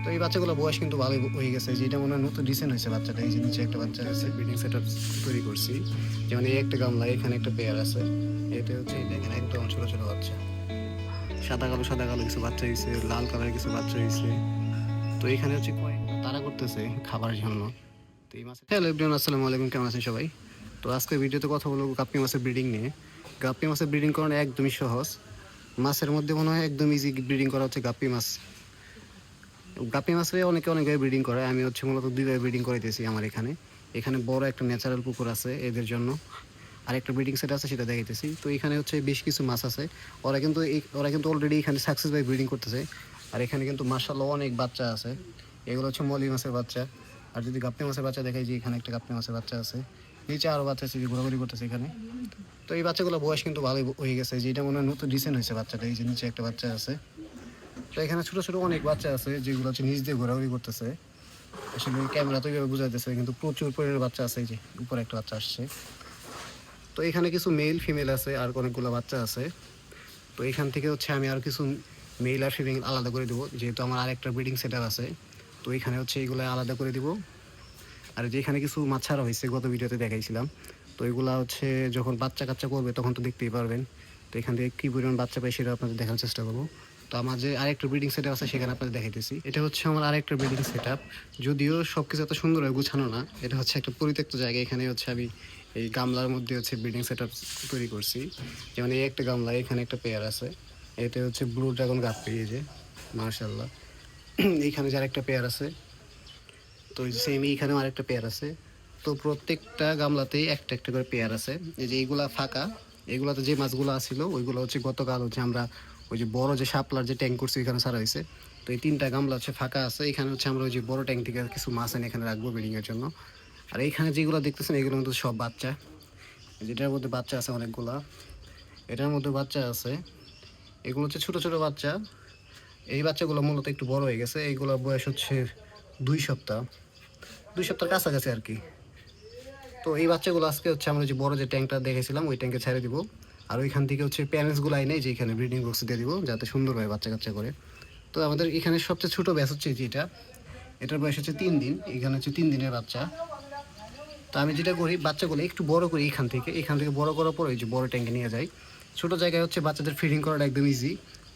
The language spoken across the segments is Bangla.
তো এই বাচ্চাগুলো বয়স কিন্তু ভালোই হয়ে গেছে, যেটা মনে হয় নতুন রিসেন্ট হয়েছে বাচ্চাটা। এই যে নিচে একটা বাচ্চা আছে, ব্রিডিং সেট আপ তৈরি করছি। যেমন এই একটা গামলা, এখানে একটা পেয়ার আছে। এটা হচ্ছে এই দেখেন একদম ছোট ছোট বাচ্চা, সাদা কালো কিছু বাচ্চা হয়েছে, লাল কালারের কিছু বাচ্চা হয়েছে। তো এখানে হচ্ছে কয়েকটা তারা করতেছে খাবার জন্য। তো এই মাছ, হ্যালো এভরিওয়ান, আসসালামু আলাইকুম, কেমন আছেন সবাই? তো আজকে ভিডিওতে কথা বলবো গাপ্পি মাছের ব্রিডিং নিয়ে। গাপ্পি মাছের ব্রিডিং করানো একদমই সহজ। মাছের মধ্যে মনে হয় একদম ইজি ব্রিডিং করা হচ্ছে গাপ্পি মাছ। গাপ্পি মাছে অনেকভাবে ব্রিডিং করে, আমি হচ্ছে মূলত দুইভাবে ব্রিডিং করাইতেছি আমার এখানে। এখানে বড় একটা ন্যাচারাল পুকুর আছে এদের জন্য, আর একটা ব্রিডিং সেট আছে, সেটা দেখাইতেছি। তো এখানে হচ্ছে বেশ কিছু মাছ আছে। ওরা কিন্তু অলরেডি এখানে সাকসেস ভাই ব্রিডিং করতেছে। আর এখানে কিন্তু মাশাআল্লাহ অনেক বাচ্চা আছে। এগুলো হচ্ছে মলি মাছের বাচ্চা। আর যদি গাপ্পি মাছের বাচ্চা দেখাই, যে এখানে একটা গাপ্পি মাছের বাচ্চা আছে, নিচে আরও বাচ্চা আছে যে ঘোরাঘুরি করতেছে এখানে। তো এই বাচ্চাগুলো বয়স কিন্তু ভালোই হয়ে গেছে, যেটা মনে হয় নতুন রিসেন্ট হয়েছে বাচ্চাটা। এই যে নিচে একটা বাচ্চা আছে। তো এখানে ছোট ছোট অনেক বাচ্চা আছে যেগুলো হচ্ছে নিচ দিয়ে ঘোরাঘুরি করতেছে। আসলে ক্যামেরা তো এইভাবে বোঝাইতেছে, কিন্তু প্রচুর পরিমাণে বাচ্চা আছে। এই যে উপরে একটা বাচ্চা আসছে। তো এখানে কিছু মেল ফিমেল আছে, আর অনেকগুলো বাচ্চা আছে। তো এখান থেকে হচ্ছে আমি আর কিছু মেল আর ফিমেল আলাদা করে দেবো, যেহেতু আমার আরেকটা ব্রিডিং সেটআপ আছে। তো এখানে হচ্ছে এইগুলো আলাদা করে দিব। আর যেখানে কিছু মাছ ছাড়া হয়েছে গত ভিডিওতে দেখাইছিলাম, তো এগুলা হচ্ছে যখন বাচ্চা কাচ্চা করবে তখন তো দেখতেই পারবেন। তো এখান থেকে কী পরিমাণ বাচ্চা পাই সেটা আপনাদের দেখার চেষ্টা করবো। তো আমার যে আরেকটা ব্রিডিং সেটআপ আছে সেখানে আপনাদের দেখাইতেছি। এটা হচ্ছে আমার আরেকটা ব্রিডিং সেটআপ। যদিও সব কিছু এত সুন্দর হয়ে গুছানো না, এটা হচ্ছে একটা পরিত্যক্ত জায়গা। এখানে হচ্ছে আমি এই গামলার মধ্যে হচ্ছে ব্রিডিং সেটআপ তৈরি করছি। যেমন এই একটা গামলা, এখানে একটা পেয়ার আছে। এতে হচ্ছে ব্লু ড্রাগন গাপ্পি, এই যে মার্শাল্লাহ। এইখানে যার একটা পেয়ার আছে। তো সেম এইখানেও আরেকটা পেয়ার আছে। তো প্রত্যেকটা গামলাতেই একটা একটা করে পেয়ার আছে। এই যে এইগুলা ফাঁকা, এগুলাতে যে মাছগুলো আসছিল ওইগুলো হচ্ছে গতকাল হচ্ছে আমরা ওই যে বড় যে শাপলার যে ট্যাঙ্ক করছি এখানে ছাড়া হয়েছে। তো এই তিনটা গামলা হচ্ছে ফাঁকা আছে। এখানে হচ্ছে আমরা ওই যে বড় ট্যাঙ্ক থেকে কিছু মাছ এনে এখানে রাখবো ব্রিডিংয়ের জন্য। আর এইখানে যেগুলো দেখতেছেন এগুলো কিন্তু সব বাচ্চা। যেটার মধ্যে বাচ্চা আছে অনেকগুলা, এটার মধ্যে বাচ্চা আছে। এগুলো হচ্ছে ছোট ছোট বাচ্চা। এই বাচ্চাগুলো মূলত একটু বড় হয়ে গেছে। এইগুলোর বয়স হচ্ছে 2 সপ্তাহ, 2 সপ্তাহের কাছাকাছি আর কি। তো এই বাচ্চাগুলো আজকে হচ্ছে আমরা যে বড় যে ট্যাঙ্কটা দেখেছিলাম ওই ট্যাঙ্কে ছেড়ে দিব। আর ওইখান থেকে হচ্ছে প্যারেন্টসগুলো আইনে যে এখানে ব্রিডিং বক্সে দিয়ে দিব, যাতে সুন্দরভাবে বাচ্চা কাচ্চা করে। তো আমাদের এখানে সবচেয়ে ছোটো ব্যাচ হচ্ছে যেটা, এটার বয়স হচ্ছে 3 দিন। এখানে হচ্ছে 3 দিনের বাচ্চা। তো আমি যেটা করি, বাচ্চাগুলো একটু বড় করি এখান থেকে বড় করার পর ওই যে বড় ট্যাঙ্কে নিয়ে যাই। ছোটো জায়গায় হচ্ছে বাচ্চাদের ফিডিং করাটা একদম ইজি।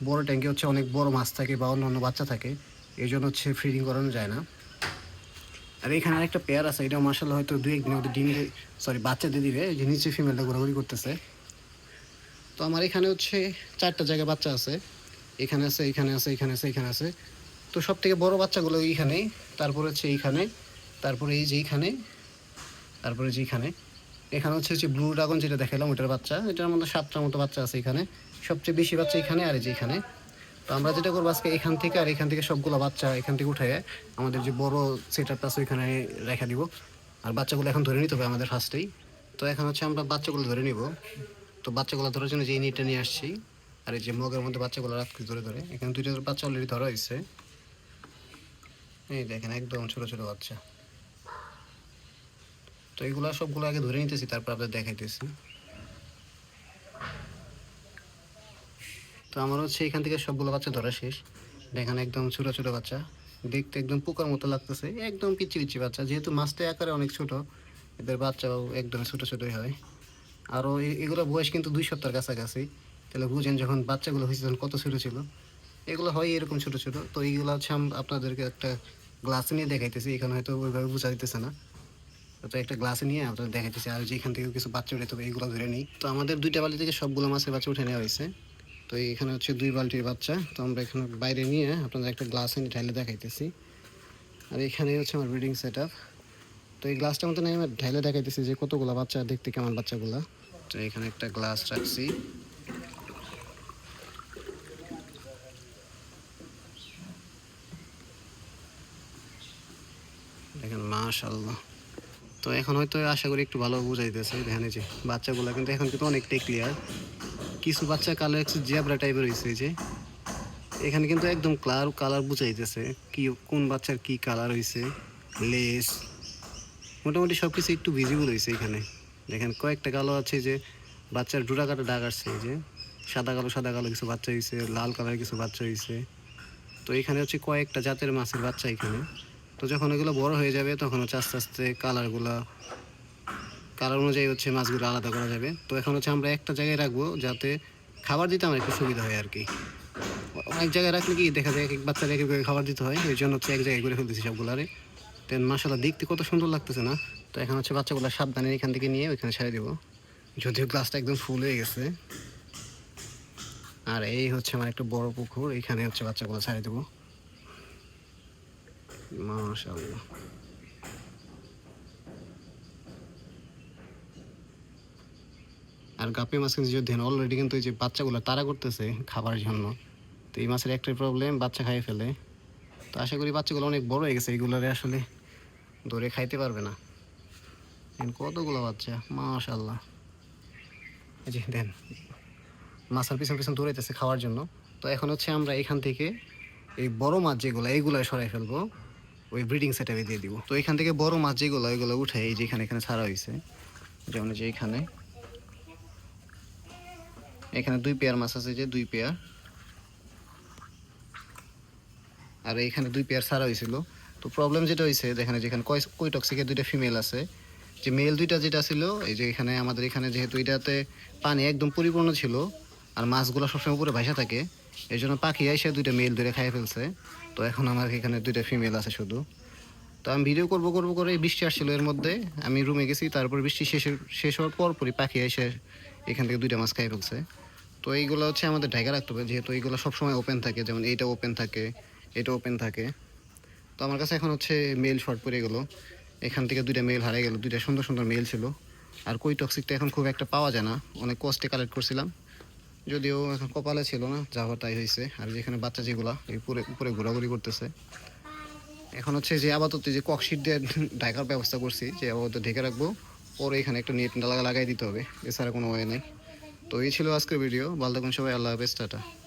বড় ট্যাঙ্কে হচ্ছে অনেক বড় মাছ থাকে বা অন্য বাচ্চা থাকে, এই জন্য হচ্ছে ফিডিং করানো যায় না। আর এখানে আরেকটা পেয়ার আছে, এটা মার্শাল্লাহ হয়তো 2-1 দিনের মধ্যে বাচ্চা দিয়ে দিবে। যে নিচে ফিমেলটা ঘোরাঘুরি করতেছে। তো আমার এখানে হচ্ছে 4টা জায়গায় বাচ্চা আছে। এখানে আছে, এখানে আছে, এখানে আছে, এখানে আছে। তো সব থেকে বড় বাচ্চাগুলো এইখানে, তারপরে হচ্ছে এইখানে, তারপরে এই যে এইখানে, তারপরে যে এইখানে। এখানে হচ্ছে ব্লু ড্রাগন যেটা দেখালাম ওটার বাচ্চা। এটার মধ্যে 7টার মতো বাচ্চা আছে এখানে। সবচেয়ে বেশি বাচ্চা এখানে, আর এই যে এখানে। তো আমরা যেটা করবো আজকে এখান থেকে আর এখান থেকে সবগুলো বাচ্চা এখান থেকে উঠে আমাদের যে বড় সেটআপটা আছে ওইখানে রেখে দিব। আর বাচ্চাগুলো এখন ধরে নিতে হবে আমাদের ফার্স্টেই। তো এখন হচ্ছে আমরা বাচ্চাগুলো ধরে নিব। তো বাচ্চাগুলো ধরার জন্য যে নেটটা নিয়ে আসছি, আর এই যে মগের মধ্যে বাচ্চাগুলো রাখছি ধরে ধরে। এখানে 2টা বাচ্চা অলরেডি ধরা হয়েছে। এই দেখেন একদম ছোট ছোট বাচ্চা। তো এগুলো সবগুলো আগে ধরে নিতেছি, তারপর আপনাদের দেখাইতেছি। তো আমার হচ্ছে এখান থেকে সবগুলো বাচ্চা ধরা শেষ। দেখেন একদম ছোট ছোট বাচ্চা, দেখতে একদম পোকার মতো লাগতেছে, একদম পিচ্ছি পিচ্ছি বাচ্চা। যেহেতু মাছটা আকারে অনেক ছোট, এদের বাচ্চাও একদম ছোট ছোটই হয়। আরও এগুলো বয়স কিন্তু 2 সপ্তাহের কাছাকাছি। তাহলে বুঝেন যখন বাচ্চাগুলো হয়েছে তখন কত ছোটো ছিল। এগুলো হয় এরকম ছোটো ছোটো। তো এইগুলো হচ্ছে আপনাদেরকে একটা গ্লাসে নিয়ে দেখাইতেছি। এখানে হয়তো ওইভাবে বোঝা দিতেছে না। তো একটা গ্লাসে নিয়ে আপনাদের দেখাইতেছি। আর যেখান থেকে কিছু বাচ্চা উঠে তবে এইগুলো ধরে নিই। তো আমাদের 2টা বালতি থেকে সবগুলো মাছের বাচ্চা উঠে নেওয়া হয়েছে। তো এখানে হচ্ছে 2 বালতির বাচ্চা। তো আমরা এখানে বাইরে নিয়ে আপনাদের একটা গ্লাসে নিয়ে ঢাইলে দেখাইতেছি। আর এখানে হচ্ছে আমার ব্রিডিং সেট আপ। তো এই গ্লাসটার মধ্যে নিয়ে আমি ঢাইলে দেখাইতেছি যে কতগুলো বাচ্চা, দেখতে কেমন বাচ্চাগুলা। তো এখানে একটা গ্লাস রাখছি। দেখেন মাশাআল্লাহ। তো এখন হয়তো আশা করি একটু ভালো বুঝাইতেছে। দেখেন এই যে বাচ্চাগুলো কিন্তু এখন কিন্তু অনেকটাই ক্লিয়ার। কিছু বাচ্চা কালার একটু জেব্রা টাইপের হয়েছে। যে এখানে কিন্তু একদম কালার বুঝাইতেছে কি কোন বাচ্চার কি কালার হয়েছে। লেস মোটামুটি সব কিছু একটু ভিজিবল হয়েছে এখানে। দেখেন কয়েকটা কালো আছে, যে বাচ্চার ডোরা কাটা দাগ আসছে। এই যে সাদা কালো কিছু বাচ্চা হয়েছে, লাল কালারের কিছু বাচ্চা হয়েছে। তো এখানে হচ্ছে কয়েকটা জাতের মাছের বাচ্চা এখানে। তো যখন এগুলো বড় হয়ে যাবে তখন হচ্ছে আস্তে আস্তে কালার অনুযায়ী হচ্ছে মাছগুলো আলাদা করা যাবে। তো এখন হচ্ছে আমরা একটা জায়গায় রাখবো যাতে খাবার দিতে আমার একটু সুবিধা হয় আর কি। অনেক জায়গায় রাখলে কি দেখা যায় এক এক বাচ্চার এক এক করে খাবার দিতে হয়, ওই জন্য হচ্ছে এক জায়গায় করে ফেলতেছি সবগুলারে। দেন মাশাআল্লাহ দেখতে কত সুন্দর লাগতেছে না? তো এখন হচ্ছে বাচ্চাগুলো সাবধানে এখান থেকে নিয়ে ওইখানে ছেড়ে দেবো, যদিও গ্লাসটা একদম ফুল হয়ে গেছে। আর এই হচ্ছে আমার একটা বড় পুকুর, এখানে হচ্ছে বাচ্চাগুলো ছেড়ে দেবো। মাশাআল্লাহ। আর গাপ্পি মাছ কিন্তু যদি অলরেডি কিন্তু এই যে বাচ্চাগুলো তাড়া করতেছে খাবারের জন্য। তো এই মাছের একটাই প্রবলেম, বাচ্চা খাইয়ে ফেলে। তো আশা করি বাচ্চাগুলো অনেক বড় হয়ে গেছে, এগুলোরে আসলে ধরে খাইতে পারবে না। কতগুলো বাচ্চা মাশাআল্লাহ। এই যে দেন মাছের পিছন পিছন দৌড়াইতেছে খাওয়ার জন্য। তো এখন হচ্ছে আমরা এখান থেকে এই বড় মাছ যেগুলো এইগুলো সরাই ফেলবো, ওই ব্রিডিং সেটআপে দিয়ে দিব। তো এখান থেকে বড় মাছ যেগুলো এগুলো উঠে এই যে এখানে এখানে ছাড়া হয়েছে, যেমন যে এখানে এখানে 2 পেয়ার মাছ আছে, যে 2 পেয়ার। আর এখানে 2 পেয়ার ছাড়া হয়েছিল। তো প্রবলেম যেটা হয়েছে দেখেন, যেখানে কই টক্সিকের 2টা ফিমেল আছে, যে মেল 2টা যেটা ছিল এই যে এখানে আমাদের এখানে যেহেতু এটাতে পানি একদম পরিপূর্ণ ছিল আর মাছগুলো সবসময় উপরে ভাসা থাকে, এই জন্য পাখি এসে 2টা মেল ধরে খাইয়ে ফেলছে। তো এখন আমার এখানে 2টা ফিমেল আছে শুধু। তো আমি ভিডিও করব করে বৃষ্টি আসছিল, এর মধ্যে আমি রুমে গেছি, তারপর বৃষ্টি শেষ হওয়ার পরই পাখি এসে এখান থেকে 2টা মাছ খাইয়ে ফেলছে। তো এইগুলো হচ্ছে আমাদের ঢাকা রাখতে হবে, যেহেতু এইগুলো সবসময় ওপেন থাকে, যেমন এইটা ওপেন থাকে, এটা ওপেন থাকে। তো আমার কাছে এখন হচ্ছে মেল শর্ট পড়ে গেলো, এখান থেকে 2টা মেল হারিয়ে গেল, 2টা সুন্দর সুন্দর মেল ছিল। আর কই টক্সিকটা এখন খুব একটা পাওয়া যায় না, অনেক কষ্টে কালেক্ট করছিলাম, যদিও এখন কপালে ছিল না, যা হওয়ার তাই হয়েছে। আর যেখানে বাচ্চা যেগুলো এই উপরে উপরে ঘোরাঘুরি করতেছে, এখন হচ্ছে যে আপাতত যে ককশিট দিয়ে ঢাকার ব্যবস্থা করছি, যে আপাতত ঢেকে রাখবো, পরে এখানে একটা নেট লাগাই দিতে হবে, এছাড়া কোনো ওয়ে নেই। তো এই ছিল আজকের ভিডিও, ভালো থাকুন সবাই, আল্লাহ হাফেজ, টাটা।